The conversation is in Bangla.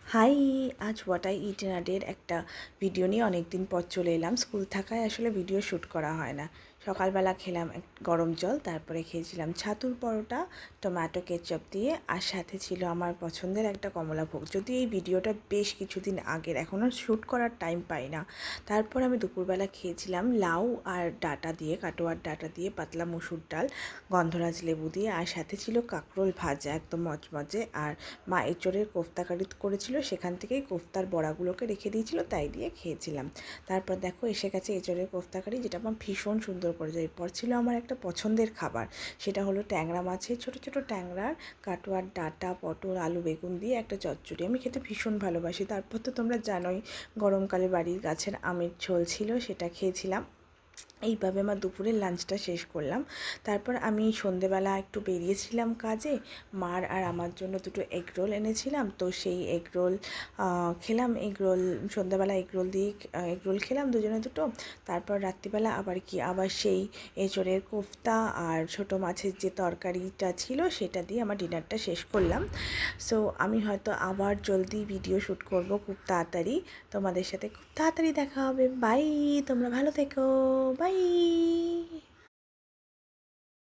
হাই, আজ what I it in a ডের একটা ভিডিও নিয়ে অনেক দিন পর চলে এলাম। স্কুল থাকায় আসলে ভিডিও শ্যুট করা হয় না। সকালবেলা খেলাম গরম জল, তারপরে খেয়েছিলাম ছাতুর পরোটা টমেটো কেচাপ দিয়ে, আর সাথে ছিল আমার পছন্দের একটা কমলাভোগ। যদি এই ভিডিওটা বেশ কিছুদিন আগের, এখন আর শ্যুট করার টাইম পাই না। তারপর আমি দুপুরবেলা খেয়েছিলাম লাউ আর ডাঁটা দিয়ে, কাটোয়ার ডাঁটা দিয়ে পাতলা মসুর ডাল, গন্ধরাজ লেবু দিয়ে, আর সাথে ছিল কাঁকরোল ভাজা একদম মচমচে। আর মা এঁচোড়ের কোফতাকারি করেছিল, সেখান থেকেই কোফতার বড়াগুলোকে রেখে দিয়েছিল, তাই দিয়ে খেয়েছিলাম। তারপর দেখো এসে গেছে এঁচোড়ের কোফতাকারি, যেটা আমার ভীষণ সুন্দর করেছে। এরপর ছিল আমার একটা পছন্দের খাবার, সেটা হলো ট্যাংরা মাছের, ছোটো ছোটো ট্যাংরার কাটোয়ার ডাঁটা পটল আলু বেগুন দিয়ে একটা চচ্চড়ি। আমি খেতে ভীষণ ভালোবাসি। তারপর তো তোমরা জানোই গরমকালে বাড়ির গাছের আমের ঝোল ছিল, সেটা খেয়েছিলাম। এইভাবে আমার দুপুরের লাঞ্চটা শেষ করলাম। তারপর আমি সন্ধেবেলা একটু বেরিয়েছিলাম কাজে, মার আর আমার জন্য দুটো এগরোল এনেছিলাম, তো সেই এগরোল খেলাম। এগরোল সন্ধেবেলা এগরোল দিয়ে এগরোল খেলাম দুজনে দুটো। তারপর রাত্রিবেলা আবার সেই এঁচোড়ের কোফতা আর ছোটো মাছের যে তরকারিটা ছিল সেটা দিয়ে আমার ডিনারটা শেষ করলাম। সো আমি হয়তো আবার জলদি ভিডিও শ্যুট করব খুব তাড়াতাড়ি। তোমাদের সাথে খুব তাড়াতাড়ি দেখা হবে। বাই, তোমরা ভালো থেকো। বাই।